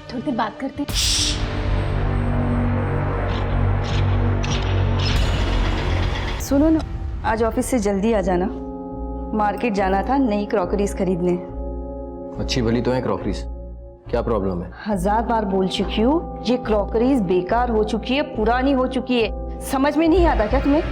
थोड़ी देर बात करते हैं। सुनो ना, आज ऑफिस से जल्दी आ जाना, मार्केट जाना था नई क्रॉकरीज खरीदने। अच्छी भली तो है क्रॉकरीज, क्या प्रॉब्लम है? 1000 बार बोल चुकी हूँ, ये क्रॉकरीज बेकार हो चुकी है, पुरानी हो चुकी है। समझ में नहीं आता क्या तुम्हें?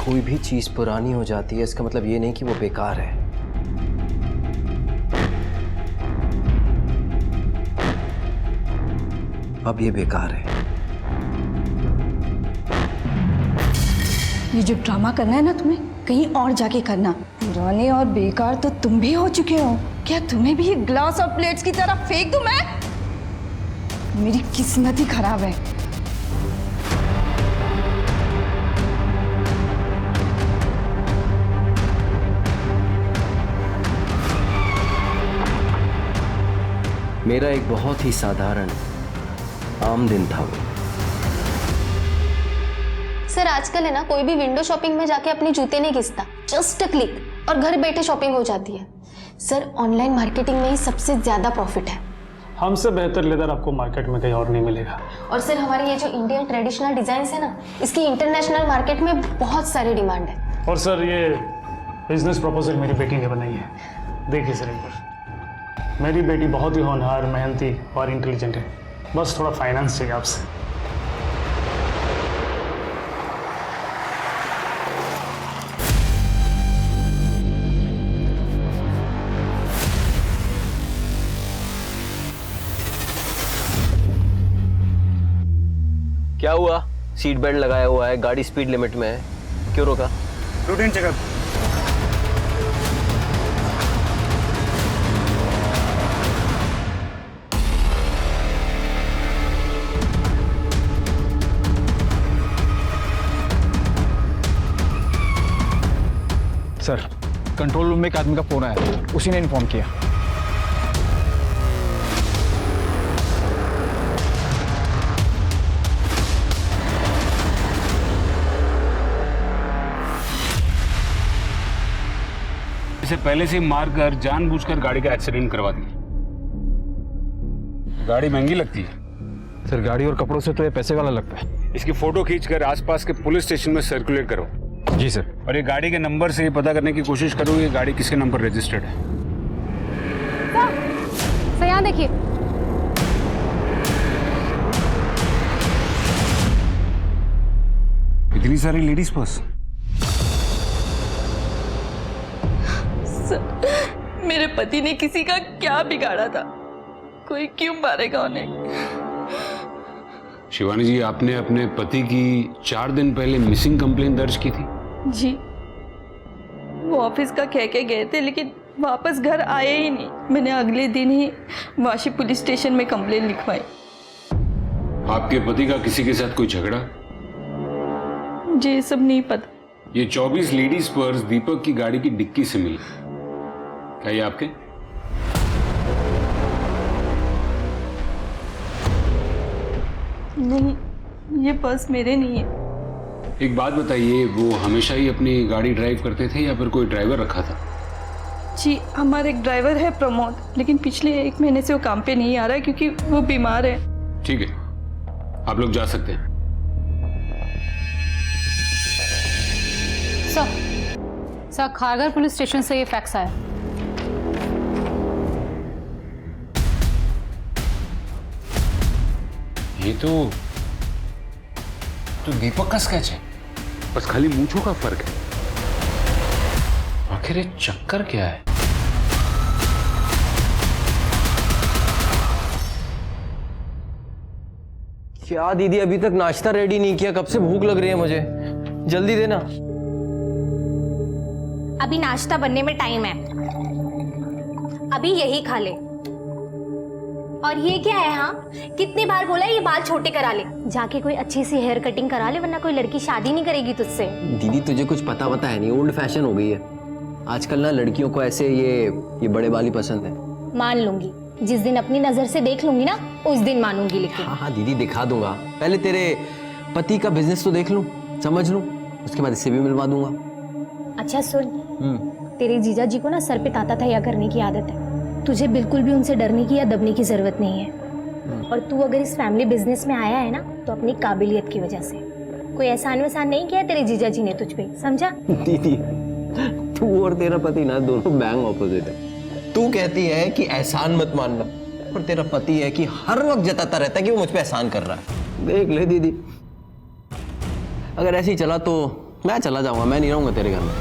कोई भी चीज पुरानी हो जाती है इसका मतलब ये नहीं कि वो बेकार है। अब ये बेकार है। ये जो ड्रामा करना है ना तुम्हें, कहीं और जाके करना। पुराने और बेकार तो तुम भी हो चुके हो। क्या तुम्हें भी ग्लास और प्लेट्स की तरह फेंक दूं मैं? मेरी किस्मत ही खराब है। मेरा एक बहुत ही साधारण आम दिन था वो। सर आजकल है ना, कोई भी विंडो शॉपिंग में जाके अपने जूते नहीं घिसता, जस्ट अ क्लिक और घर बैठे शॉपिंग हो जाती है। सर ऑनलाइन मार्केटिंग में ही सबसे ज्यादा प्रॉफिट है। हमसे बेहतर लेदर आपको मार्केट में कहीं और नहीं मिलेगा। और सर हमारे ये जो इंडियन ट्रेडिशनल डिजाइन है ना, इसकी इंटरनेशनल मार्केट में बहुत सारी डिमांड है। और सर ये बिजनेस प्रपोजल मेरी बेटी ने बनाई है, देखिए सर एक बार। मेरी बेटी बहुत ही होनहार, मेहनती और इंटेलिजेंट है, बस थोड़ा फाइनेंस चाहिए आपसे। क्या हुआ? सीट बेल्ट लगाया हुआ है, गाड़ी स्पीड लिमिट में है, क्यों रोका? Routine checkup. Sir, control room में एक आदमी का फोन आया, उसी ने इन्फॉर्म किया। इसे पहले से मार कर जानबूझकर गाड़ी का एक्सीडेंट करवा दिया। गाड़ी महंगी लगती है सर, गाड़ी और कपड़ों से तो ये पैसे वाला लगता है। इसकी फोटो खींचकर आसपास के पुलिस स्टेशन में सर्कुलेट करो। जी सर। और ये गाड़ी के नंबर से ये पता करने की कोशिश करो ये गाड़ी किसके नंबर रजिस्टर्ड है। सर यहाँ देखिए, इतनी सारी लेडीज पर्स। मेरे पति ने किसी का क्या बिगाड़ा था? कोई क्यों मारेगा उन्हें? शिवानी जी, आपने अपने पति की 4 दिन पहले मिसिंग कंप्लेंट दर्ज की थी। जी, वो ऑफिस का कह के गए थे, लेकिन वापस घर आए ही नहीं। मैंने अगले दिन ही वाशी पुलिस स्टेशन में कंप्लेंट लिखवाई। आपके पति का किसी के साथ कोई झगड़ा? मुझे ये सब नहीं पता। ये 24 लेडीज पर्स दीपक की गाड़ी की डिक्की से मिली। क्या ये आपके? नहीं, ये पर्स मेरे नहीं है। एक बात बताइए, वो हमेशा ही अपनी गाड़ी ड्राइव करते थे या फिर कोई ड्राइवर रखा था? जी, हमारा एक ड्राइवर है प्रमोद, लेकिन पिछले 1 महीने से वो काम पे नहीं आ रहा है क्योंकि वो बीमार है। ठीक है, आप लोग जा सकते हैं। सर खारघर पुलिस स्टेशन से ये फैक्स आया। ये तो दीपक का स्केच है, बस खाली मूंछों का फर्क है। आखिर ये चक्कर क्या है? क्या दीदी अभी तक नाश्ता रेडी नहीं किया? कब से भूख लग रही है मुझे, जल्दी देना। अभी नाश्ता बनने में टाइम है, अभी यही खा ले। और ये क्या है? हाँ, कितनी बार बोला ये बाल छोटे करा ले, जाके कोई अच्छी सी हेयर कटिंग करा ले, वरना कोई लड़की शादी नहीं करेगी तुझसे। दीदी तुझे कुछ पता है नहीं, ओल्ड फैशन हो गई है आजकल ना, लड़कियों को ऐसे ये बड़े बाल ही पसंद है। मान लूंगी, जिस दिन अपनी नजर से देख लूंगी ना, उस दिन मानूंगी। लेकिन हाँ दीदी दिखा दूंगा, पहले तेरे पति का बिजनेस तो देख लूं, समझ लूं, उसके बाद इससे भी मिलवा दूंगा। अच्छा सुन, तेरे जीजा जी को ना सर पे ताता तैया करने की आदत है। तुझे बिल्कुल भी उनसे डरने की या दबने की जरूरत नहीं है। और तू अगर इस फैमिली बिजनेस में आया है ना तो अपनी काबिलियत की वजह से। कोई एहसान वहसान नहीं किया तेरे जीजा जी ने तुझ पे, समझा? दीदी, तू और तेरा पति ना दोनों बैंग ऑपोजिट है। तू कहती है कि एहसान मत मानना, और तेरा पति है कि हर वक्त जताता रहता है कि वो मुझ पे एहसान कर रहा है। देख ले दीदी, अगर ऐसे ही चला तो मैं चला जाऊंगा, मैं नहीं रहूंगा तेरे घर में।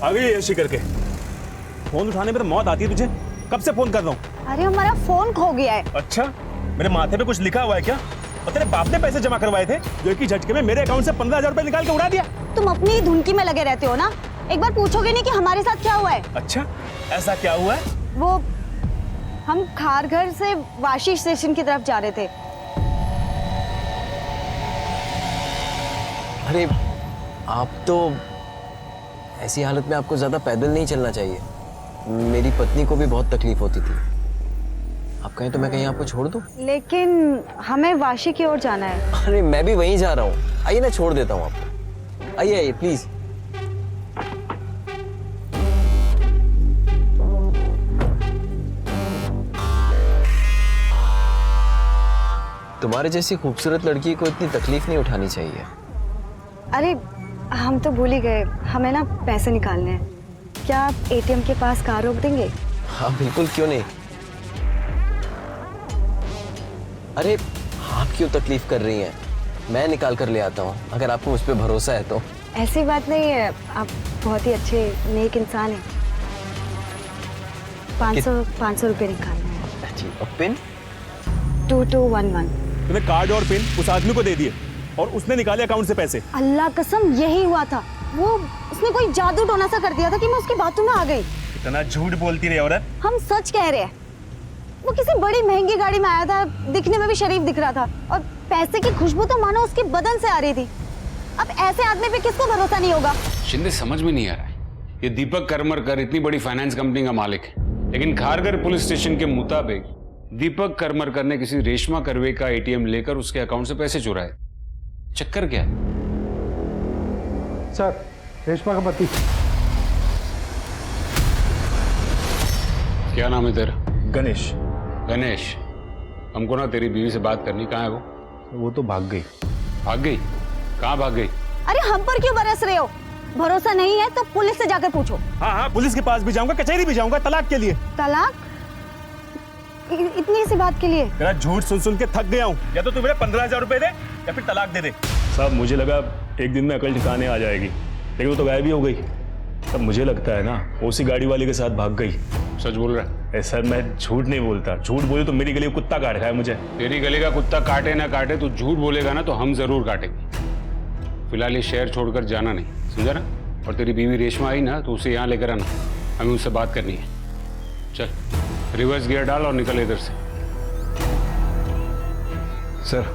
आ गई ऐसी करके। फोन उठाने पर मौत आती है तुझे? कब से फोन कर रहा हूँ? अरे हमारा फोन खो गया है। अच्छा, मेरे माथे पे कुछ लिखा हुआ है क्या? और तेरे बाप ने पैसे जमा करवाए थे जो एक ही झटके में मेरे अकाउंट से 15,000 रुपए निकाल के उड़ा दिया। तुम अपनी ही धुनकी में लगे रहते हो ना, एक बार पूछोगे नहीं कि हमारे साथ क्या हुआ है? अच्छा, ऐसा क्या हुआ है? वो हम खारघर से वाशी स्टेशन की तरफ जा रहे थे। अरे आप तो ऐसी हालत में आपको ज्यादा पैदल नहीं चलना चाहिए। मेरी पत्नी को भी बहुत तकलीफ होती थी। आप कहें तो मैं कहीं आपको छोड़ दूं? लेकिन हमें वाशी की ओर जाना है। अरे मैं भी वहीं जा रहा हूँ, आइए ना छोड़ देता हूँ आपको। आइए आइए प्लीज। तुम्हारे जैसी खूबसूरत लड़की को इतनी तकलीफ नहीं उठानी चाहिए। अरे हम तो भूल ही गए, हमें ना पैसे निकालने हैं। क्या आप एटीएम के पास कार रोक देंगे? हाँ बिल्कुल, क्यों नहीं। अरे आप क्यों तकलीफ कर रही हैं? मैं निकाल कर ले आता हूँ, अगर आपको मुझ पे भरोसा है तो। ऐसी बात नहीं है, आप बहुत ही अच्छे नेक इंसान हैं। 500 रुपये निकालना है। जी, और पिन? 2211। तूने कार्ड और पिन उस आदमी को दे दिए और उसने निकाले अकाउंट से पैसे। अल्लाह कसम यही हुआ था। वो उसने कोई जादू टोना सा कर दिया था कि मैं उसकी बातों में आ गई। इतना झूठ बोलती रही औरत। हम सच कह रहे हैं। वो किसी बड़ी महंगी गाड़ी में आया था, दिखने में भी शरीफ दिख रहा था, और पैसे की खुशबू तो मानो उसके बदन से आ रही थी। अब ऐसे आदमी पे किसको भरोसा नहीं होगा? शिंदे समझ में नहीं आ रहा है, ये दीपक करमरकर इतनी बड़ी फाइनेंस कंपनी का मालिक है, लेकिन खारघर पुलिस स्टेशन के मुताबिक दीपक करमरकर ने किसी रेशमा करवे का एटीएम लेकर उसके अकाउंट से पैसे चुराए। चक्कर क्या है? सर, रेशमा का पति। क्या नाम है तेरा? गणेश। गणेश, हमको ना तेरी बीवी से बात करनी। कहाँ है वो? वो तो भाग गई। भाग गई? कहाँ भाग गई? अरे हम पर क्यों बरस रहे हो? भरोसा नहीं है तो पुलिस से जाकर पूछो। हाँ हाँ, पुलिस के पास भी जाऊंगा, कचहरी भी जाऊंगा, तलाक के लिए। तलाक? इतनी सी बात के लिए? तेरा झूठ सुन सुन के थक गया हूँ। या तो तू मेरे 15,000 रुपए दे या फिर तलाक दे दे। साहब, मुझे लगा एक दिन में अकल ठिकाने आ जाएगी, लेकिन वो तो गायब ही हो गई। तब मुझे लगता है ना उसी गाड़ी वाले के साथ भाग गई। सच बोल रहा है? सर, मैं झूठ नहीं बोलता। झूठ बोले तो मेरी गली में कुत्ता काट खाए मुझे। तेरी गली का कुत्ता काटे ना काटे, तू झूठ बोलेगा ना तो हम जरूर काटेंगे। फिलहाल ये शहर छोड़कर जाना नहीं, समझा ना? और तेरी बीवी रेशमा आई ना तो उसे यहाँ लेकर आना, हमें उससे बात करनी है। चल रिवर्स गियर डाल और निकल इधर से। सर,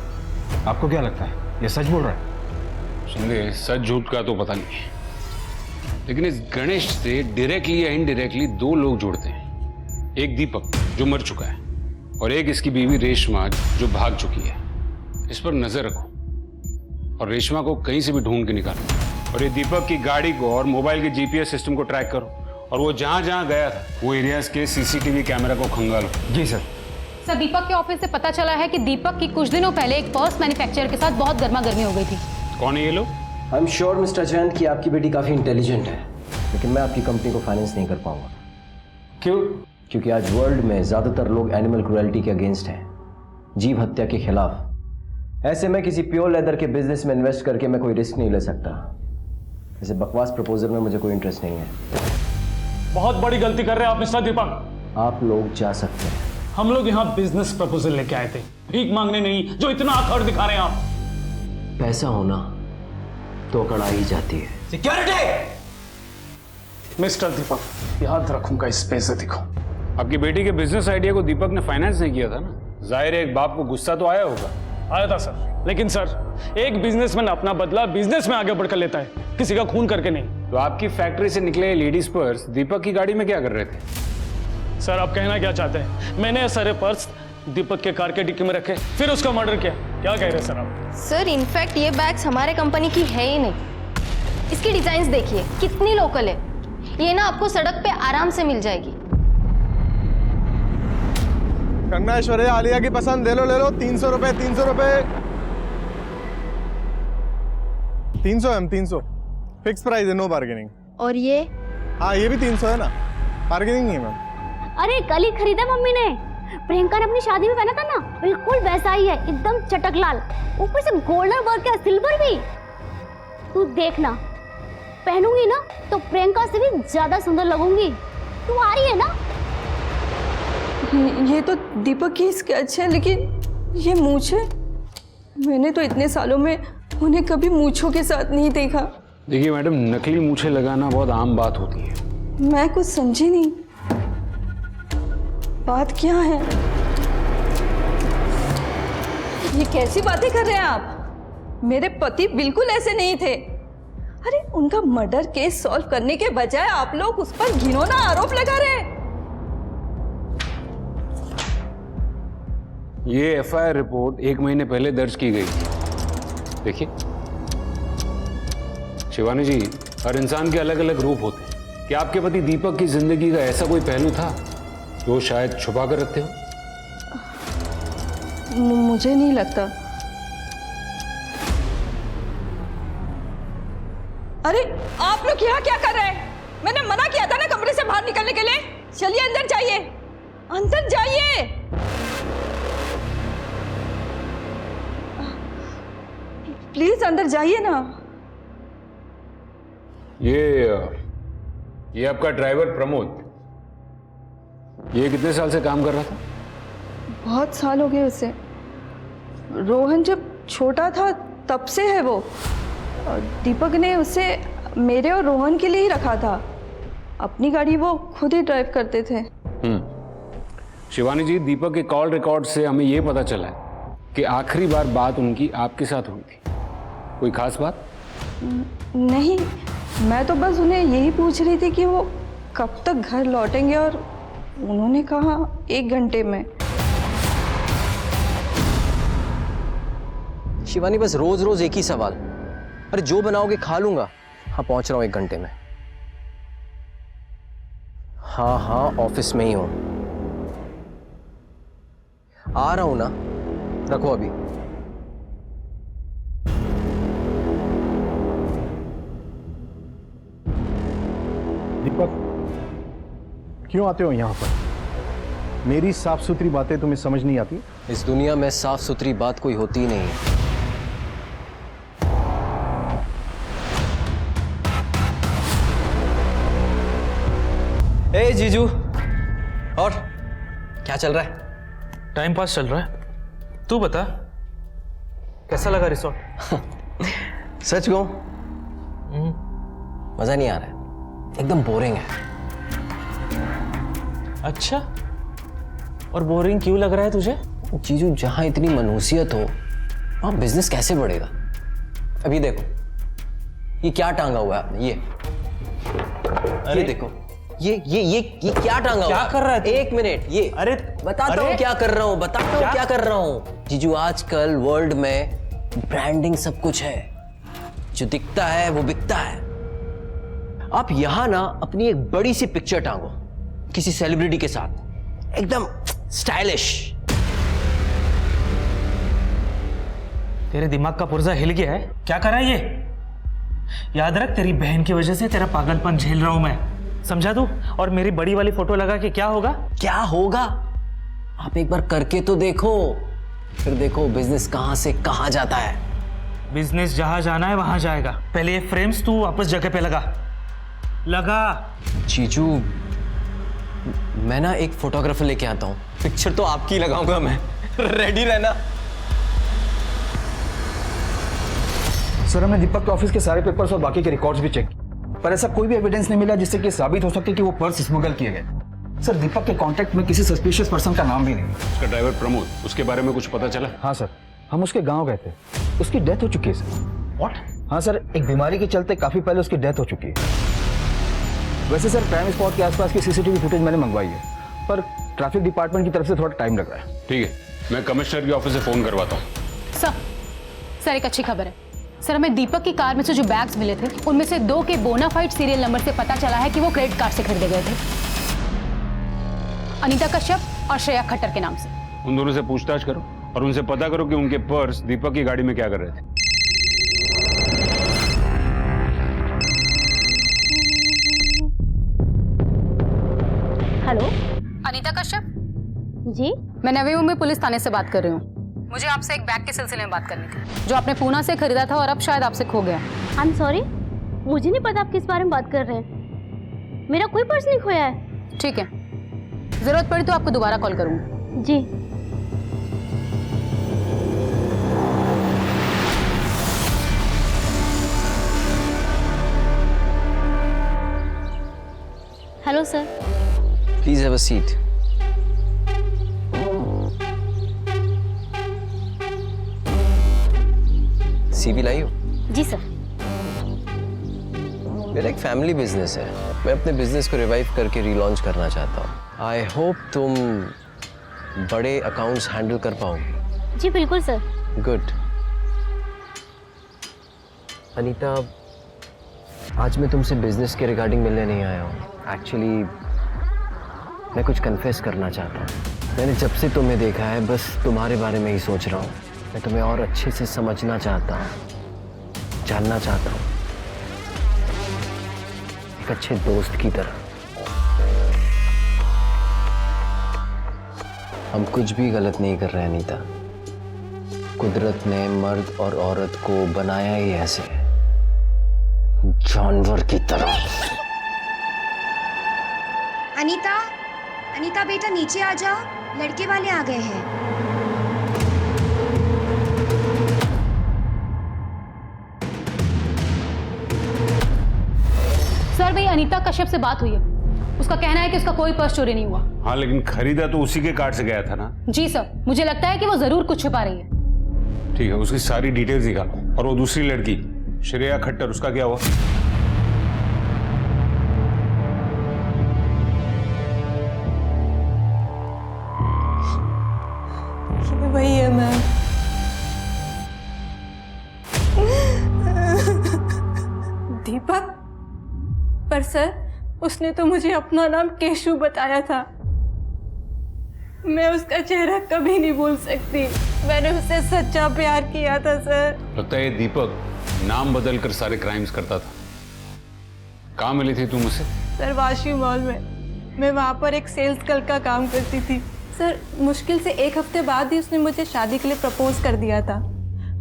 आपको क्या लगता है ये सच बोल रहा है? शिंदे, सच झूठ का तो पता नहीं है, लेकिन इस गणेश से डायरेक्टली या इनडायरेक्टली दो लोग जुड़ते हैं। एक दीपक जो मर चुका है, और एक इसकी बीवी रेशमा जो भाग चुकी है। इस पर नजर रखो और रेशमा को कहीं से भी ढूंढ के निकालो, और ये दीपक की गाड़ी को और मोबाइल के जीपीएस सिस्टम को ट्रैक करो, और वो जहां जहां गया था वो एरियाज के सीसीटीवी कैमरा को खंगालो। जी सर। सर, दीपक के ऑफिस से पता चला है कि दीपक की कुछ दिनों पहले एक पर्स मैन्युफैक्चरर के साथ बहुत गर्मा गर्मी हो गई थी। कौन है ये लोग? I am sure mister Jayant कि आपकी बेटी काफी इंटेलिजेंट है, लेकिन मैं आपकी कंपनी को फाइनेंस नहीं कर पाऊंगा। क्यों? क्योंकि आज वर्ल्ड में ज्यादातर लोग एनिमल क्रुएल्टी के अगेंस्ट हैं, जीव हत्या के खिलाफ। ऐसे में किसी प्योर लेदर के बिजनेस में इन्वेस्ट करके मैं कोई रिस्क नहीं ले सकता। ऐसे बकवास प्रपोजल में मुझे कोई इंटरेस्ट नहीं है। बहुत बड़ी गलती कर रहे हैं आप मिस्टर दीपक। आप लोग जा सकते हैं। हम लोग यहाँ बिजनेस प्रपोजल लेके आए थे, भीख मांगने नहीं, जो इतना आखड़ दिखा रहे हैं आप। पैसा होना तो अकड़ आ ही जाती है। सिक्योरिटी! मिस्टर दीपक, याद रखूंगा इस बेइज्जती को। आपकी बेटी के बिजनेस आइडिया को दीपक ने फाइनेंस नहीं किया था ना? जाहिर है एक बाप को गुस्सा तो आया होगा। आया था सर, लेकिन सर एक बिजनेसमैन अपना बदला बिजनेस में आगे बढ़कर लेता है, किसी का खून करके नहीं। तो आपकी फैक्ट्री से निकले लेडीज पर्स दीपक की गाड़ी में क्या कर रहे थे? सर, आप कहना क्या चाहते हैं? मैंने ये सारे पर्स दीपक के कार के डिक्की में रखे, फिर उसका मर्डर किया। क्या कह रहे हैं सर आप? सर इनफैक्ट ये बैग्स हमारे कंपनी की है ही नहीं। इसकी डिजाइन्स देखिए कितनी लोकल है। ये ना आपको सड़क पे आराम से मिल जाएगी। कंगना ऐश्वर्या आलिया की पसंद, ले लो 300 रुपए 300 रुपए 300 एम 300 फिक्स प्राइस है, नो बार्गेनिंग। और ये? हाँ ये भी 300 है ना, बार्गेनिंग नहीं है मैम। अरे कल ही खरीदा मम्मी ने, प्रियंका ने अपनी शादी में पहना था ना, बिल्कुल वैसा ही है, एकदम चटक लाल, ऊपर से गोल्डन वर्क है, सिल्वर भी। तू देखना, पहनूंगी ना तो प्रियंका से भी ज्यादा सुंदर लगूंगी। तू आ रही है ना? ये तो दीपक की स्केच है, लेकिन ये मूछें, मैंने तो इतने सालों में उन्हें कभी मूछों के साथ नहीं देखा। देखिए मैडम, नकली मूछें लगाना बहुत आम बात होती है। मैं कुछ समझी नहीं, बात क्या है? ये कैसी बातें कर रहे हैं आप? मेरे पति बिल्कुल ऐसे नहीं थे। अरे उनका मर्डर केस सॉल्व करने के बजाय आप लोग उस पर घिनौना आरोप लगा रहे हैं। ये एफआईआर रिपोर्ट 1 महीने पहले दर्ज की गई थी। देखिए शिवानी जी, हर इंसान के अलग अलग रूप होते हैं। क्या आपके पति दीपक की जिंदगी का ऐसा कोई पहलू था जो शायद छुपा कर रखते हो? मुझे नहीं लगता। अरे आप लोग यहाँ क्या कर रहे हैं? मैंने मना किया था ना कमरे से बाहर निकलने के लिए। चलिए अंदर जाइए, अंदर जाइए। प्लीज अंदर जाइए ना। ये आपका ड्राइवर प्रमोद, ये कितने साल से काम कर रहा था? बहुत साल हो गए उसे। रोहन जब छोटा था तब से है वो। और दीपक ने उसे मेरे और रोहन के लिए ही रखा था। अपनी गाड़ी वो खुद ही ड्राइव करते थे। शिवानी जी, दीपक के कॉल रिकॉर्ड से हमें ये पता चला है कि आखिरी बार बात उनकी आपके साथ हुई थी। कोई खास बात? नहीं, मैं तो बस उन्हें यही पूछ रही थी कि वो कब तक घर लौटेंगे, और उन्होंने कहा 1 घंटे में। शिवानी, बस रोज रोज एक ही सवाल। अरे जो बनाओगे खा लूंगा। हाँ पहुंच रहा हूं 1 घंटे में। हाँ ऑफिस में ही हूं। आ रहा हूं ना, रखो अभी। दीपक, क्यों आते हो यहाँ पर? मेरी साफ सुथरी बातें तुम्हें समझ नहीं आती? इस दुनिया में साफ सुथरी बात कोई होती ही नहीं है। ए जीजू, और क्या चल रहा है? टाइम पास चल रहा है। तू बता, कैसा लगा रिसोर्ट? सच कहूं, मजा नहीं आ रहा है, एकदम बोरिंग है। अच्छा, और बोरिंग क्यों लग रहा है तुझे? जीजू, जहां इतनी मनुसियत हो वहां बिजनेस कैसे बढ़ेगा? अभी देखो, ये क्या टांगा हुआ है आपने? ये देखो, ये क्या टांगा हुआ? क्या कर रहा है तू? 1 मिनट, ये अरे बताता हूँ क्या कर रहा हूँ, बताता हूँ क्या कर रहा हूँ। जीजू, आजकल वर्ल्ड में ब्रांडिंग सब कुछ है, जो दिखता है वो बिकता है। आप यहां ना अपनी एक बड़ी सी पिक्चर टांगो किसी सेलिब्रिटी के साथ, एकदम स्टाइलिश। तेरे दिमाग का पुर्जा हिल गया है? क्या कर रहा है ये? याद रख, तेरी बहन की वजह से तेरा पागलपन झेल रहा हूं मैं, समझा तू? और मेरी बड़ी वाली फोटो लगा के क्या होगा? क्या होगा? आप एक बार करके तो देखो, फिर देखो बिजनेस कहां से कहां जाता है। बिजनेस जहां जाना है वहां जाएगा। पहले ये फ्रेम्स तू वापस जगह पे लगा। जीजू, मैं ना एक फोटोग्राफर लेके आता हूँ, पिक्चर तो आपकी लगाऊंगा मैं। रेडी रहना। सर, हमने दीपक के ऑफिस के सारे पेपर्स और बाकी के रिकॉर्ड्स भी चेक किए, पर ऐसा कोई भी एविडेंस नहीं मिला जिससे कि साबित हो सके कि वो पर्स स्मगल किए गए। सर, दीपक के कांटेक्ट में किसी सस्पिशियस पर्सन का नाम भी नहीं। उसका ड्राइवर प्रमोद, उसके बारे में कुछ पता चला? हाँ सर, हम उसके गांव गए थे, उसकी डेथ हो चुकी है सर। व्हाट? हाँ सर, एक बीमारी के चलते काफी पहले उसकी डेथ हो चुकी है। वैसे सर, क्राइम स्पॉट के आसपास की सीसीटीवी फुटेज मैंने मंगवाई है, पर ट्रैफिक डिपार्टमेंट की तरफ से थोड़ा टाइम लग रहा है। ठीक है, मैं कमिश्नर के ऑफिस से फोन करवाता हूँ। सर एक अच्छी खबर है सर, हमें दीपक की कार में से जो बैग्स मिले थे उनमें से 2 के बोनाफाइड सीरियल नंबर से पता चला है कि वो क्रेडिट कार्ड से खरीदे गए थे, अनीता कश्यप और श्रेया खट्टर के नाम से। उन दोनों से पूछताछ करो और उनसे पता करो कि उनके पर्स दीपक की गाड़ी में क्या कर रहे थे। हेलो अनीता कश्यप, जी, मैं नवी मुंबई पुलिस थाने से बात कर रही हूँ। मुझे आपसे एक बैग के सिलसिले में बात करनी थी जो आपने पूना से खरीदा था और अब शायद आपसे खो गया। आई एम सॉरी, मुझे नहीं पता आप किस बारे में बात कर रहे हैं। मेरा कोई पर्स नहीं खोया है। ठीक है, जरूरत पड़ी तो आपको दोबारा कॉल करूंगी। जी। Hello sir. Please have a seat. CV लाई हो? जी सर। मेरा एक फैमिली बिजनेस है, मैं अपने बिजनेस को रिवाइव करके रीलॉन्च करना चाहता हूँ। आई होप तुम बड़े अकाउंट्स हैंडल कर पाओगे। जी बिल्कुल सर। गुड। अनीता, आज मैं तुमसे बिजनेस के रिगार्डिंग मिलने नहीं आया हूँ। एक्चुअली मैं कुछ कन्फेस करना चाहता हूँ। मैंने जब से तुम्हें देखा है बस तुम्हारे बारे में ही सोच रहा हूँ। मैं तुम्हें और अच्छे से समझना चाहता हूँ, जानना चाहता हूँ, एक अच्छे दोस्त की तरह। हम कुछ भी गलत नहीं कर रहे हैं अनीता। कुदरत ने मर्द और औरत को बनाया ही ऐसे, जानवर की तरह। अनीता, अनीता बेटा नीचे आ जाओ, लड़के वाले आ गए हैं। सर भाई अनीता कश्यप से बात हुई है, उसका कहना है कि उसका कोई पर्स चोरी नहीं हुआ। हाँ, लेकिन खरीदा तो उसी के कार्ड से गया था ना। जी सर, मुझे लगता है कि वो जरूर कुछ छुपा रही है। ठीक है, उसकी सारी डिटेल्स निकालो। और वो दूसरी लड़की श्रेया खट्टर, उसका क्या हुआ? वही है मैम। दीपक, पर सर उसने तो मुझे अपना नाम केशु बताया था। मैं उसका चेहरा कभी नहीं भूल सकती। मैंने उससे सच्चा प्यार किया था सर। लगता है ये दीपक नाम बदल कर सारे क्राइम्स करता था। कहाँ मिली थी तुम उसे? सर वाशी मॉल में। मैं वहाँ पर एक सेल्स गर्ल का काम करती थी। सर मुश्किल से 1 हफ्ते बाद ही उसने मुझे शादी के लिए प्रपोज कर दिया था।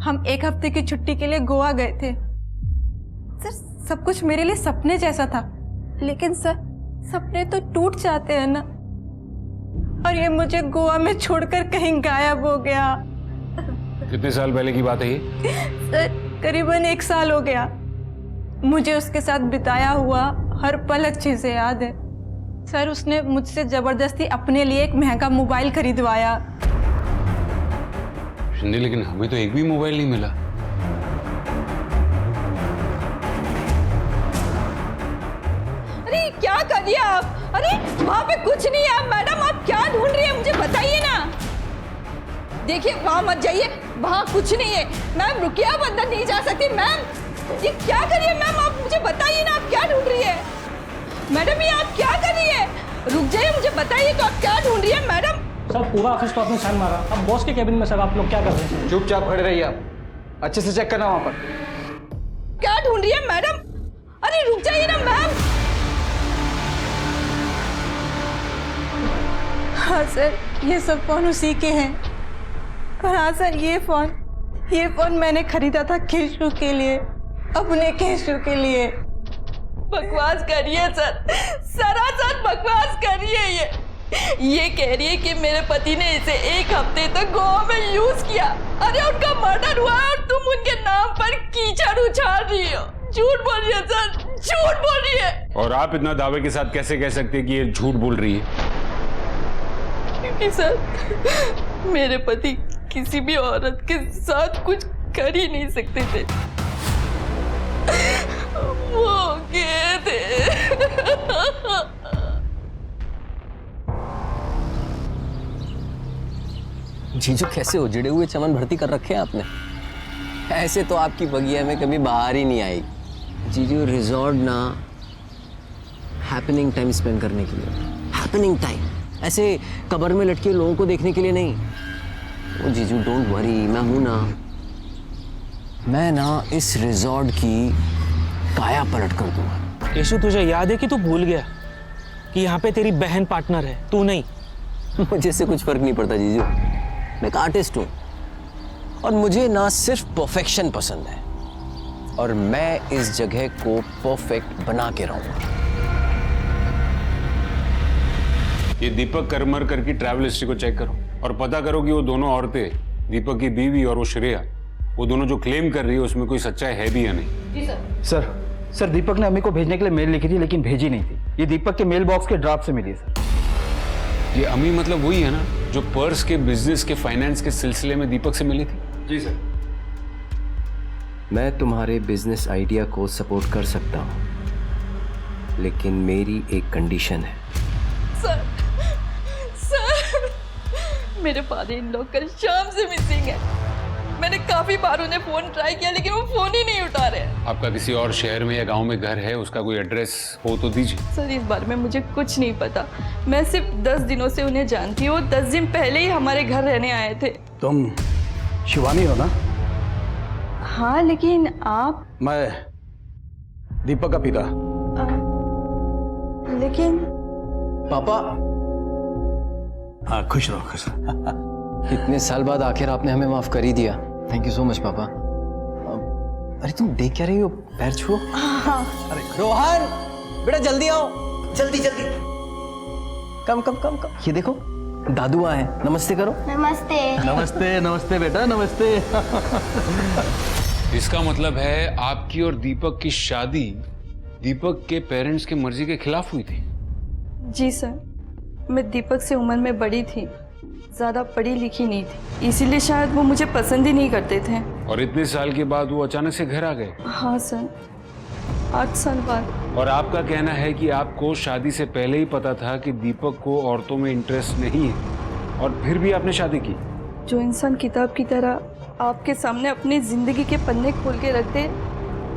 हम 1 हफ्ते की छुट्टी के लिए गोवा गए थे। सर सब कुछ मेरे लिए सपने जैसा था, लेकिन सर सपने तो टूट जाते हैं ना। और ये मुझे गोवा में छोड़कर कहीं गायब हो गया। कितने साल पहले की बात है ये? सर करीबन 1 साल हो गया। मुझे उसके साथ बिताया हुआ हर पल अच्छे से याद है। सर उसने मुझसे जबरदस्ती अपने लिए एक महंगा मोबाइल खरीदवाया। शिंदे, लेकिन हमें तो एक भी मोबाइल नहीं मिला। अरे क्या कर दिया आप? अरे वहाँ पे कुछ नहीं है। मैडम आप क्या ढूंढ रही है, मुझे बताइए ना। देखिए वहाँ मत जाइए, वहाँ कुछ नहीं है। मैम रुकिए, आप अंदर नहीं जा सकती। मैम ये क्या कर रही है? मैम आप मुझे बताइए ना, आप क्या ढूंढ रही है? मैडम ये आप क्या कर रही है? रुक जाइए, मुझे बताइए तो आप क्या ढूंढ रही है? मैडम सर पूरा ऑफिस तो आपने छान मारा, अब बॉस के केबिन में सर आप लोग क्या कर रहे हैं? चुपचाप खड़े रहिए आप, अच्छे से चेक करना वहां पर। क्या ढूंढ रही है मैडम? अरे रुक जाइए ना मैम। हाँ सर ये सब फोन उसी के हैं। पर हाँ सर ये फोन मैंने खरीदा था केशु के लिए, अपने केशु के लिए। बकवास करिए सर, सरासर बकवास करिए। ये कह रही है कि मेरे पति ने इसे 1 हफ्ते तक गोवा में यूज किया। अरे उनका मर्डर हुआ और तुम उनके नाम पर कीचड़ उछाल रही हो। झूठ बोल रही है सर, झूठ बोल रही है। और आप इतना दावे के साथ कैसे कह सकते हैं कि ये झूठ बोल रही है? क्योंकि सर मेरे पति किसी भी औरत के साथ कुछ कर ही नहीं सकते थे। वो गए थे। जीजू कैसे हो? जिड़े हुए चमन भर्ती कर रखे हैं आपने। ऐसे तो आपकी बगिया में कभी बाहर ही नहीं आई। जीजू रिजॉर्ट ना हैपनिंग टाइम स्पेंड करने के लिए, हैपनिंग टाइम, ऐसे कब्र में लटके लोगों को देखने के लिए नहीं। ओ जीजू डोंट वरी, मैं हूं ना। मैं ना इस रिजॉर्ट की काया पलट कर दूंगा। केशु, तुझे याद है कि तू भूल गया कि यहाँ पे तेरी बहन पार्टनर है, तू नहीं। मुझे से कुछ फर्क नहीं पड़ता जीजू, मैं एक आर्टिस्ट हूँ और मुझे ना सिर्फ परफेक्शन पसंद है और मैं इस जगह को परफेक्ट बना के रहूंगा। ये दीपक करमरकर की ट्रैवल हिस्ट्री को चेक करो और पता करो कि वो दोनों औरतें, दीपक की बीवी और वो श्रेया, वो दोनों जो क्लेम कर रही है उसमें कोई सच्चाई है भी या नहीं। जी सर। सर दीपक ने अम्मी को भेजने के लिए मेल लिखी थी लेकिन भेजी नहीं थी। ये दीपक के मेल बॉक्स के ड्राफ्ट से मिली है सर। ये अमी मतलब वही है ना जो पर्स के बिजनेस के फाइनेंस के सिलसिले में दीपक से मिली थी? जी सर। मैं तुम्हारे बिजनेस आइडिया को सपोर्ट कर सकता हूं, लेकिन मेरी एक कंडीशन है। सर मेरे फादर इन लॉ कल शाम से मिसिंग है। मैंने काफी बार उन्हें फोन ट्राई किया लेकिन वो फोन ही नहीं उठा रहे। आपका किसी और शहर में या गांव में घर है, उसका कोई एड्रेस हो तो दीजिए। सर इस बारे में मुझे कुछ नहीं पता। मैं सिर्फ 10 दिनों से उन्हें जानती हूँ। 10 दिन पहले ही हमारे घर रहने आए थे। तुम शिवानी हो ना? हाँ, लेकिन आप? मैं दीपक का पिता। लेकिन पापा, हाँ खुश रहो, खुश रहो। इतने साल बाद आखिर आपने हमें माफ कर ही दिया। थैंक यू सो मच पापा। अरे तुम देख क्या रही हो? पैर छुओ। अरे रोहन बेटा जल्दी आओ, जल्दी जल्दी। कम कम कम कम। ये देखो दादू आए हैं, नमस्ते करो। नमस्ते। नमस्ते नमस्ते बेटा, नमस्ते। इसका मतलब है आपकी और दीपक की शादी दीपक के पेरेंट्स की मर्जी के खिलाफ हुई थी? जी सर, मैं दीपक से उम्र में बड़ी थी, ज्यादा पढ़ी लिखी नहीं थी, इसीलिए शायद वो मुझे पसंद ही नहीं करते थे। और इतने साल के बाद वो अचानक से घर आ गए? हाँ सर, 8 साल बाद। और आपका कहना है कि आपको शादी से पहले ही पता था कि दीपक को औरतों में इंटरेस्ट नहीं है और फिर भी आपने शादी की? जो इंसान किताब की तरह आपके सामने अपनी जिंदगी के पन्ने खोल के रख दे,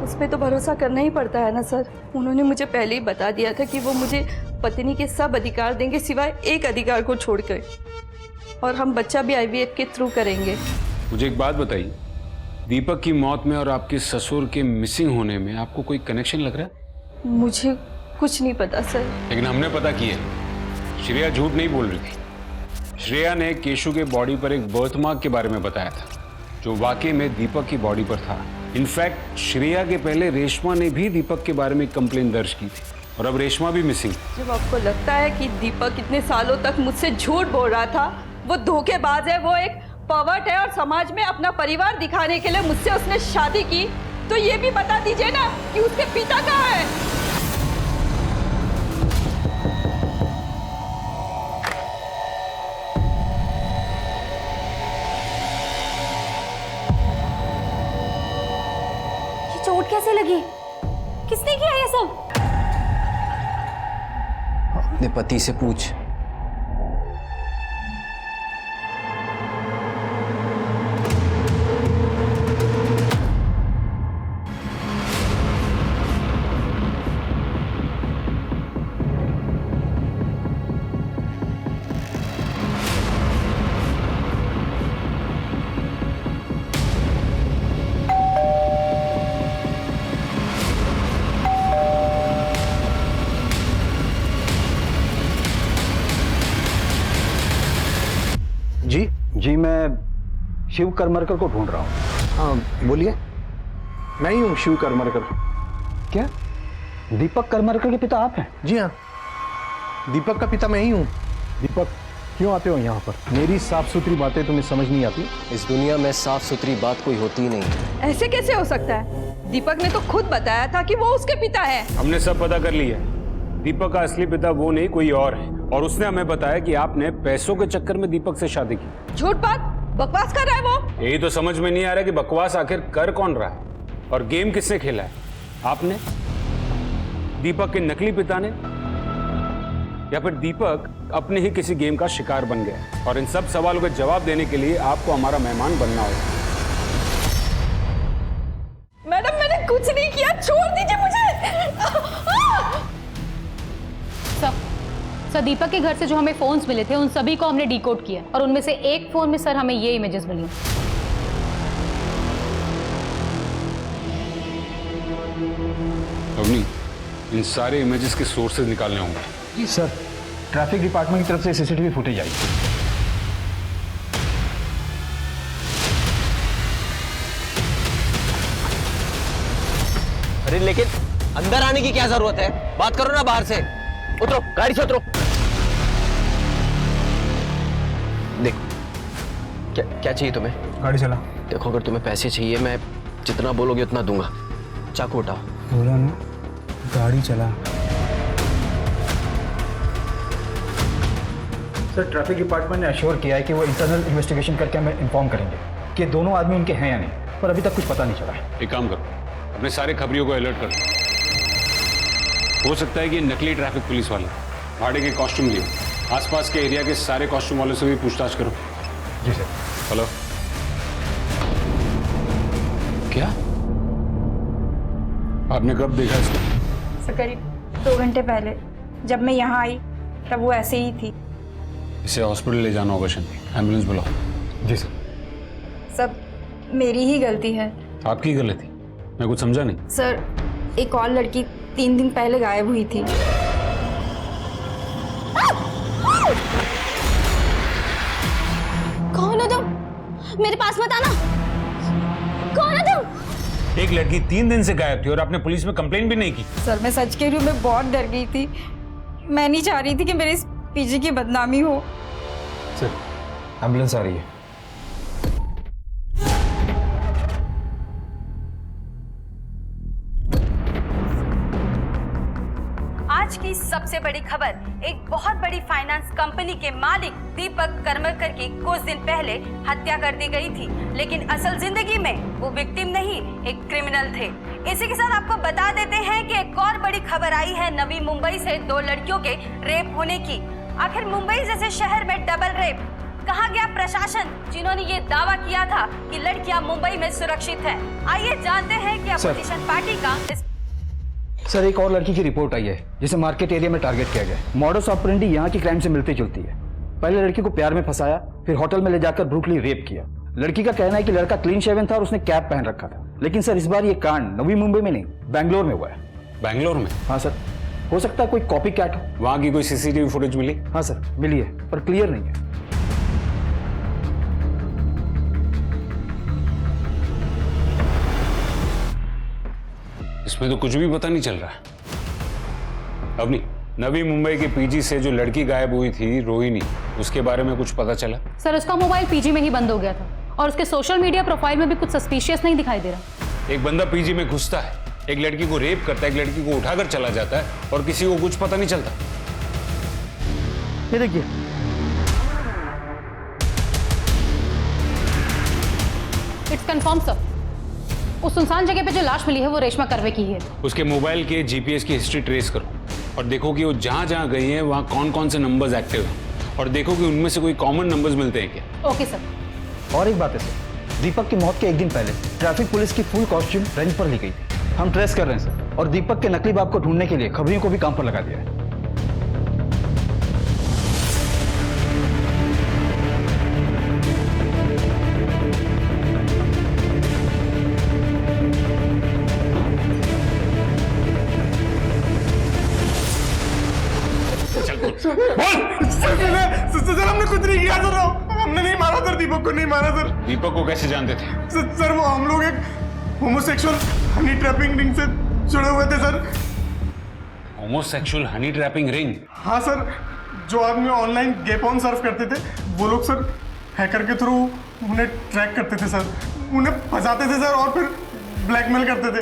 उस पर तो भरोसा करना ही पड़ता है ना सर। उन्होंने मुझे पहले ही बता दिया था कि वो मुझे पत्नी के सब अधिकार देंगे सिवाय एक अधिकार को छोड़कर, और हम बच्चा भी IVF के थ्रू करेंगे। मुझे एक बात बताइए, दीपक की मौत में और आपके ससुर के मिसिंग होने में आपको कोई कनेक्शन लग रहा है? मुझे कुछ नहीं पता सर। लेकिन हमने पता किया, श्रेया झूठ नहीं बोल रही थी। श्रेया ने केशु के बॉडी पर एक बर्थ मार्क के बारे में बताया था जो वाकई में दीपक की बॉडी पर था। इनफैक्ट श्रेया के पहले रेशमा ने भी दीपक के बारे में कंप्लेन दर्ज की थी और अब रेशमा भी मिसिंग। जब आपको लगता है कि दीपक इतने सालों तक मुझसे झूठ बोल रहा था, वो धोखेबाज है, वो एक पर्वर्ट है और समाज में अपना परिवार दिखाने के लिए मुझसे उसने शादी की, तो ये भी बता दीजिए ना कि उसके पिता कहाँ है। ये चोट कैसे लगी? किसने किया ये सब? अपने पति से पूछ। जी मैं शिव करमरकर को ढूंढ रहा हूँ। हाँ बोलिए। मैं ही हूँ शिव करमरकर। क्या दीपक करमरकर के पिता आप हैं? जी हाँ, दीपक का पिता मैं ही हूँ। दीपक क्यों आते हो यहाँ पर? मेरी साफ सुथरी बातें तुम्हें समझ नहीं आती? इस दुनिया में साफ सुथरी बात कोई होती ही नहीं। ऐसे कैसे हो सकता है? दीपक ने तो खुद बताया था कि वो उसके पिता है। हमने सब पता कर लिया। दीपक का असली पिता वो नहीं कोई और है, और उसने हमें बताया कि आपने पैसों के चक्कर में दीपक से शादी की। झूठ बात, बकवास कर रहा है वो। यही तो समझ में नहीं आ रहा कि बकवास आखिर कर कौन रहा है और गेम किसने खेला है? आपने, दीपक के नकली पिता ने, या फिर दीपक अपने ही किसी गेम का शिकार बन गए और इन सब सवालों के जवाब देने के लिए आपको हमारा मेहमान बनना होगा। मैडम मैंने कुछ नहीं किया, छोड़ दीजिए मुझे। सर दीपक के घर से जो हमें फोन्स मिले थे उन सभी को हमने डिकोड किया और उनमें से एक फोन में सर हमें ये इमेजेस मिली। अवनी, इन सारे इमेजेस के सोर्सेज निकालने होंगे। जी सर, ट्रैफिक डिपार्टमेंट की तरफ से सीसीटीवी फुटेज आई। अरे लेकिन अंदर आने की क्या जरूरत है? बात करो ना बाहर से। उतरो, गाड़ी से उतरो। देखो, क्या चाहिए तुम्हें? गाड़ी चला। देखो, अगर तुम्हें पैसे चाहिए मैं जितना बोलोगे उतना दूंगा। चाकू उठाओ। बोला ना, गाड़ी चला। सर, ट्रैफिक डिपार्टमेंट ने अश्योर किया है कि वो इंटरनल इन्वेस्टिगेशन करके हमें इन्फॉर्म करेंगे कि दोनों आदमी उनके हैं या नहीं, पर अभी तक कुछ पता नहीं चला है। एक काम करो, अपने सारे खबरियों को अलर्ट कर दो। हो सकता है कि नकली ट्रैफिक पुलिस वाले भाड़े के कॉस्ट्यूम लिए। आसपास के एरिया के सारे कॉस्ट्यूम वालों से भी पूछताछ करो। जी सर। हेलो, क्या आपने कब देखा इसको? सर करीब 2 घंटे पहले जब मैं यहाँ आई तब वो ऐसे ही थी। इसे हॉस्पिटल ले जाना होगा शांति, एम्बुलेंस बुलाओ। जी सर। सब मेरी ही गलती है। आपकी गलती? मैं कुछ समझा नहीं। सर, एक और लड़की 3 दिन पहले गायब हुई थी। कौन हो तुम? मेरे पास मत आना। कौन हो तुम? एक लड़की 3 दिन से गायब थी और आपने पुलिस में कंप्लेन भी नहीं की। सर मैं सच कह रही हूँ, मैं बहुत डर गई थी। मैं नहीं चाह रही थी कि मेरे इस पीजी की बदनामी हो। सर, एम्बुलेंस आ रही है। आज की सबसे बड़ी खबर, एक बहुत बड़ी फाइनेंस कंपनी के मालिक दीपक करमरकर की कुछ दिन पहले हत्या कर दी गई थी, लेकिन असल जिंदगी में वो विक्टिम नहीं, एक क्रिमिनल थे। इसी के साथ आपको बता देते हैं कि एक और बड़ी खबर आई है नवी मुंबई से 2 लड़कियों के रेप होने की। आखिर मुंबई जैसे शहर में डबल रेप, कहाँ गया प्रशासन जिन्होंने ये दावा किया था कि लड़कियां मुंबई में सुरक्षित हैं? आइए जानते हैं कि अपोजिशन पार्टी का सर, एक और लड़की की रिपोर्ट आई है जिसे मार्केट एरिया में टारगेट किया गया। मॉडस ऑपरेंडी यहाँ की क्राइम से मिलती जुलती है। पहले लड़की को प्यार में फंसाया, फिर होटल में ले जाकर ब्रूटली रेप किया। लड़की का कहना है कि लड़का क्लीन शेवन था और उसने कैप पहन रखा था। लेकिन सर, इस बार ये कांड नवी मुंबई में नहीं, बैंगलोर में हुआ है। बैंगलोर में? हाँ सर, हो सकता है कोई कॉपी कैट हो। वहां की कोई सीसीटीवी फुटेज मिली? हाँ सर, मिली है, पर क्लियर नहीं है। इसमें तो कुछ भी पता नहीं चल रहा है। अवनी, नवी मुंबई के पीजी से जो लड़की गायब हुई थी रोहिणी, उसके बारे में कुछ पता चला? सर, उसका मोबाइल पीजी में ही बंद हो गया था और उसके सोशल मीडिया प्रोफाइल में भी कुछ सस्पिशियस नहीं दिखाई दे रहा। एक बंदा पीजी में घुसता है, एक लड़की को रेप करता है, एक लड़की को उठाकर चला जाता है और किसी को कुछ पता नहीं चलता। ये देखिए, इट्स कंफर्म सर, उस सुनसान जगह पे जो लाश मिली है वो रेशमा करवे की है। उसके मोबाइल के जीपीएस की हिस्ट्री ट्रेस करो और देखो कि वो जहां जहां गई है वहां कौन कौन से नंबर्स एक्टिव हैं और देखो कि उनमें से कोई कॉमन नंबर्स मिलते हैं क्या। Okay sir. और एक बात है सर, दीपक की मौत के 1 दिन पहले ट्रैफिक पुलिस की फुल कॉस्ट्यूम रेंट पर ली गई थी। हम ट्रेस कर रहे हैं सर, और दीपक के नकली बाप को ढूंढने के लिए खबरियों को भी काम पर लगा दिया है। सर हमने कुछ नहीं किया सर, हमने नहीं मारा सर, दीपक को नहीं मारा सर। दीपक को कैसे जानते थे? सर वो हम लोग एक होमोसेक्सुअल हनी ट्रैपिंग रिंग से जुड़े हुए थे sir. Homosexual Honey trapping ring? हाँ सर, जो आदमी ऑनलाइन गे पॉर्न सर्फ करते थे वो लोग सर हैकर के थ्रू उन्हें ट्रैक करते थे सर, उन्हें फंसाते थे सर और फिर ब्लैकमेल करते थे।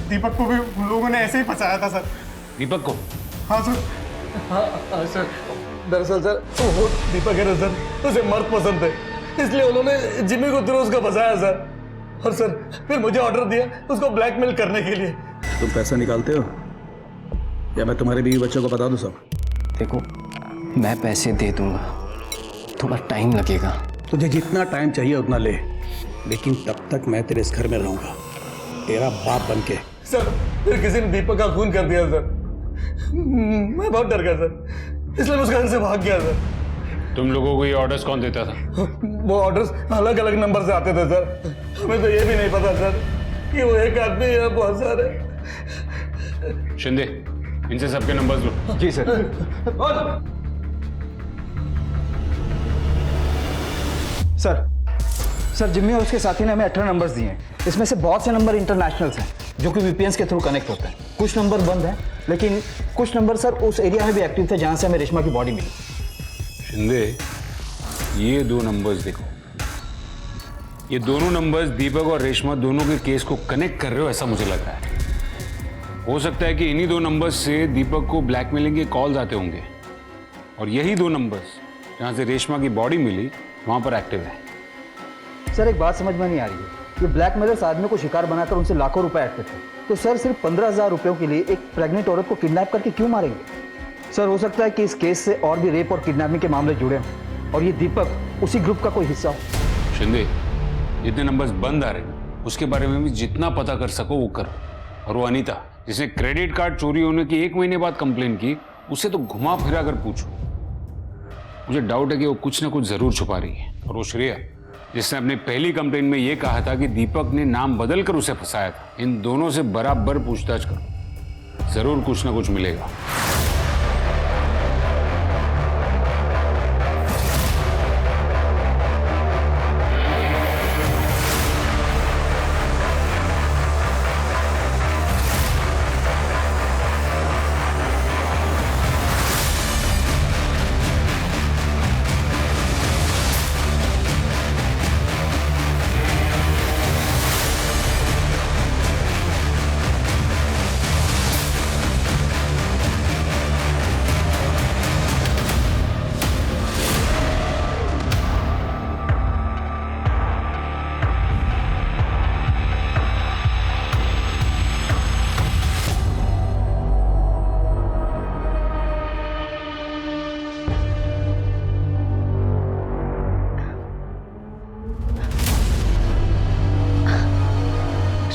दीपक को भी उन लोगों ने ऐसे ही फंसाया था सर। दीपक को? हाँ सर। हाँ सर, दरअसल सर वो दीपक है ना सर, उसे मर्द पसंद थे, इसलिए उन्होंने जिम्मी को थ्रू उसका फंसाया सर, और सर फिर मुझे ऑर्डर दिया उसको ब्लैकमेल करने के लिए। तुम पैसा निकालते हो या मैं तुम्हारे बीवी बच्चों को बता दूं सब? देखो, मैं पैसे दे दूंगा, थोड़ा टाइम लगेगा। तुझे जितना टाइम चाहिए उतना ले, लेकिन तब तक मैं तेरे इस घर में रहूंगा, तेरा बाप बन के। सर फिर किसी ने दीपक का खून कर दिया सर। मैं बहुत डर गया सर, इसलिए मैं उस घर से भाग गया सर। तुम लोगों को ये ऑर्डर्स कौन देता था? वो ऑर्डर्स अलग अलग नंबर से आते थे सर, हमें तो ये भी नहीं पता सर कि वो एक आदमी या बहुत सारे। शिंदे, इनसे सबके नंबर्स लो। जी सर। सर जिम्मी और उसके साथी ने हमें 18 नंबर्स दिए हैं। इसमें से बहुत से नंबर इंटरनेशनल्स हैं जो कि वीपीएन के थ्रू कनेक्ट होते हैं। कुछ नंबर बंद हैं, लेकिन कुछ नंबर सर उस एरिया में भी एक्टिव थे जहां से हमें रेशमा की बॉडी मिली। शिंदे, ये 2 नंबर्स देखो, ये दोनों नंबर्स दीपक और रेशमा दोनों के केस को कनेक्ट कर रहे हो, ऐसा मुझे लग रहा है। हो सकता है कि इन्हीं 2 नंबर्स से दीपक को ब्लैकमेलिंग के कॉल्स आते होंगे, और यही 2 नंबर्स जहां से रेशमा की बॉडी मिली वहां पर एक्टिव है। सर एक बात समझ में नहीं आ रही है, ये ब्लैकमेलर्स आदमी को शिकार बनाकर उनसे लाखों रुपए ऐंठते थे, तो सर सिर्फ 15,000 रुपयों के लिए एक प्रेग्नेंट औरत को किडनैप करके क्यों मारेंगे? सर हो सकता है कि इस केस से और भी रेप और किडनैपिंग के मामले जुड़े हों और ये दीपक उसी ग्रुप का कोई हिस्सा हो। शिंदे, जितने नंबर्स बंद आ रहे हैं उसके बारे में भी जितना पता कर सको वो करो। और वो अनीता जिसने क्रेडिट कार्ड चोरी होने की 1 महीने बाद कंप्लेन की, उससे तो घुमा फिरा कर पूछो। मुझे डाउट है कि वो कुछ ना कुछ जरूर छुपा रही है। और वो श्रेया जिसने अपनी पहली कंप्लेन में ये कहा था कि दीपक ने नाम बदल कर उसे फंसाया था, इन दोनों से बराबर पूछताछ करो, जरूर कुछ ना कुछ मिलेगा।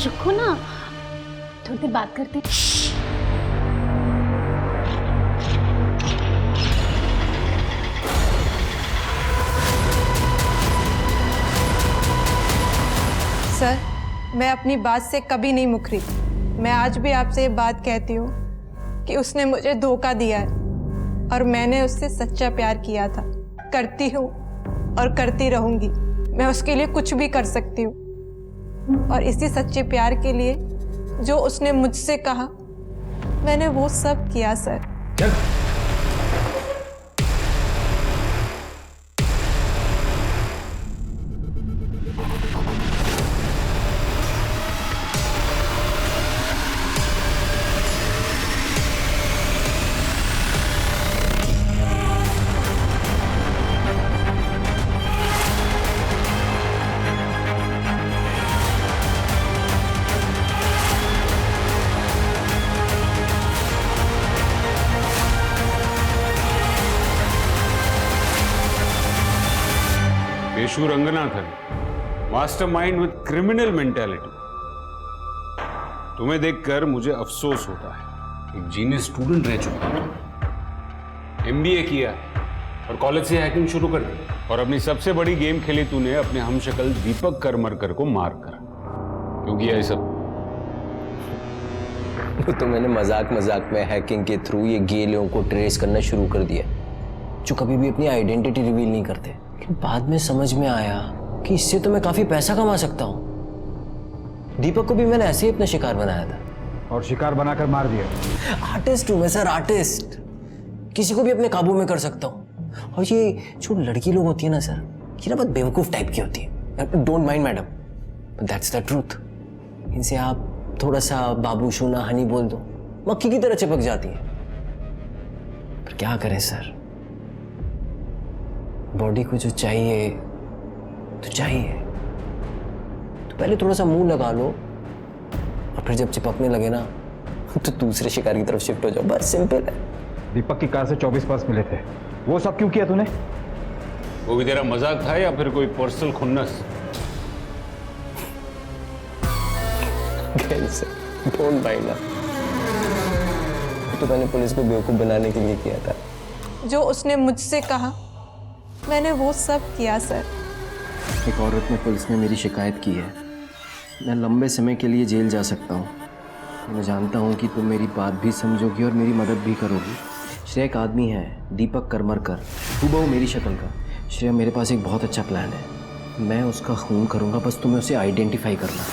रुको ना, थोड़ी देर बात करते। सर मैं अपनी बात से कभी नहीं मुकरी। मैं आज भी आपसे ये बात कहती हूँ कि उसने मुझे धोखा दिया है और मैंने उससे सच्चा प्यार किया था। करती हूँ और करती रहूँगी। मैं उसके लिए कुछ भी कर सकती हूँ, और इसी सच्चे प्यार के लिए जो उसने मुझसे कहा मैंने वो सब किया sir. Peshu Ranganathan, mastermind with criminal mentality. तुम्हें देखकर मुझे अफसोस होता है, एक जीनियस स्टूडेंट रह चुका है, एमबीए किया और कॉलेज से हैकिंग शुरू कर दी, और अपनी सबसे बड़ी गेम खेली तूने अपने हमशक्ल दीपक करमरकर को मारकर। क्यों किया ये सब? तो मैंने मजाक मजाक में हैकिंग के थ्रू ये गे लोगों को ट्रेस करना शुरू कर दिया जो कभी भी अपनी आइडेंटिटी रिवील नहीं करते। लेकिन बाद में समझ में आया कि इससे तो मैं काफी पैसा कमा सकता हूँ। दीपक को भी मैंने ऐसे ही अपना शिकार बनाया था, और शिकार बनाकर मार दिया। आर्टिस्ट हूँ मैं सर, आर्टिस्ट। किसी को भी अपने काबू में कर सकता हूँ। और ये जो लड़की लोग होती है ना सर, ये ना बहुत बेवकूफ टाइप की होती है। Don't mind madam, that's the truth. इनसे आप थोड़ा सा बाबू शूना हनी बोल दो, मक्खी की तरह चिपक जाती है। पर क्या करें सर, बॉडी को जो चाहिए तो चाहिए। तो पहले थोड़ा सा मुंह लगा लो, और फिर जब चिपकने लगे ना तो दूसरे शिकार की तरफ शिफ्ट हो जाओ। बस सिंपल है। दीपक की कार से 24 पर्स मिले थे। वो सब क्यों किया तूने? वो भी तेरा मजाक था या फिर कोई पर्सनल खुन्नस? डोंट माइंड ना, तो मैंने पुलिस को बेवकूफ बनाने के लिए किया था। जो उसने मुझसे कहा मैंने वो सब किया सर। एक औरत ने पुलिस में मेरी शिकायत की है। मैं लंबे समय के लिए जेल जा सकता हूँ। मैं जानता हूँ कि तुम मेरी बात भी समझोगी और मेरी मदद भी करोगी। श्रेया एक आदमी है, दीपक करमरकर, हूबहू मेरी शक्ल का। श्रेया, मेरे पास एक बहुत अच्छा प्लान है। मैं उसका खून करूँगा, बस तुम्हें उसे आइडेंटिफाई करना।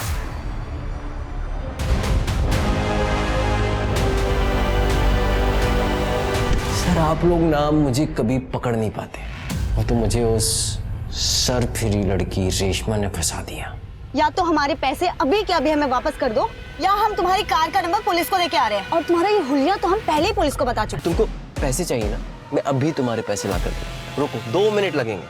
सर, आप लोग ना मुझे कभी पकड़ नहीं पाते। वो तो मुझे उस सर फिरी लड़की रेशमा ने फंसा दिया। या तो हमारे पैसे अभी के अभी हमें वापस कर दो, या हम तुम्हारी कार का नंबर पुलिस को देके आ रहे हैं। और तुम्हारा ये हुलिया तो हम पहले ही पुलिस को बता चुके। तुमको पैसे चाहिए ना? मैं अभी तुम्हारे पैसे ला कर दूं। रुको, 2 मिनट लगेंगे।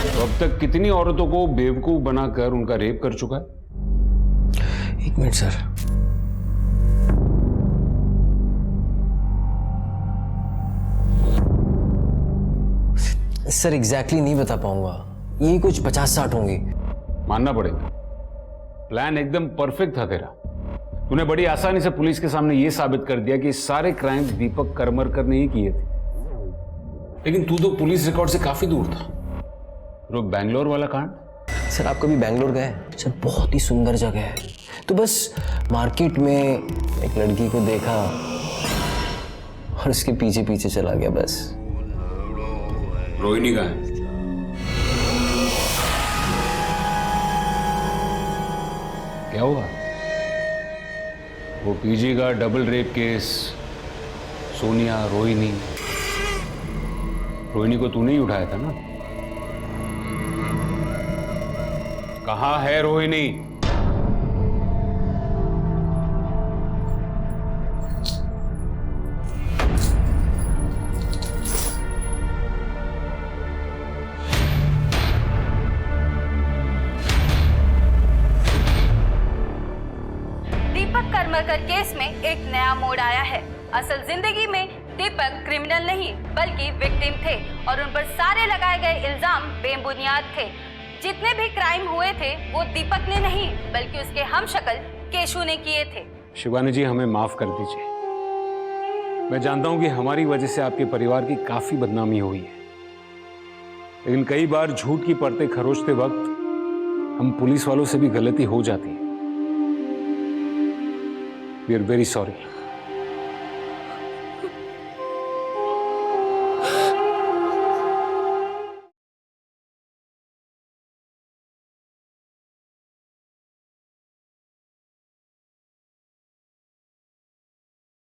तो अब तक कितनी औरतों को बेवकूफ बनाकर उनका रेप कर चुका है? 1 मिनट सर। सर एग्जैक्टली नहीं बता पाऊंगा, ये कुछ 50-60 होंगी। मानना पड़ेगा, प्लान एकदम परफेक्ट था तेरा। तूने बड़ी आसानी से पुलिस के सामने यह साबित कर दिया कि सारे क्राइम्स दीपक करमरकर ने ही किए थे। लेकिन तू तो पुलिस रिकॉर्ड से काफी दूर था। रुक, बैंगलोर वाला कांड? सर, आप कभी बैंगलोर गए? सर, बहुत ही सुंदर जगह है। तो बस मार्केट में एक लड़की को देखा और उसके पीछे पीछे चला गया बस। रोहिणी कहाँ है? क्या हुआ? वो पीजी का double rape case, Sonia, Rohini को तूने ही उठाया था ना? कहाँ है रोहिणी? दीपक करमरकर केस में एक नया मोड़ आया है। असल जिंदगी में दीपक क्रिमिनल नहीं बल्कि विक्टिम थे और उन पर सारे लगाए गए इल्जाम बेबुनियाद थे। जितने भी क्राइम हुए थे वो दीपक ने नहीं बल्कि उसके हमशक्ल केशु ने किए थे। शिवानी जी, हमें माफ कर दीजिए। मैं जानता हूं कि हमारी वजह से आपके परिवार की काफी बदनामी हुई है, लेकिन कई बार झूठ की परतें खरोचते वक्त हम पुलिस वालों से भी गलती हो जाती है। We are very sorry.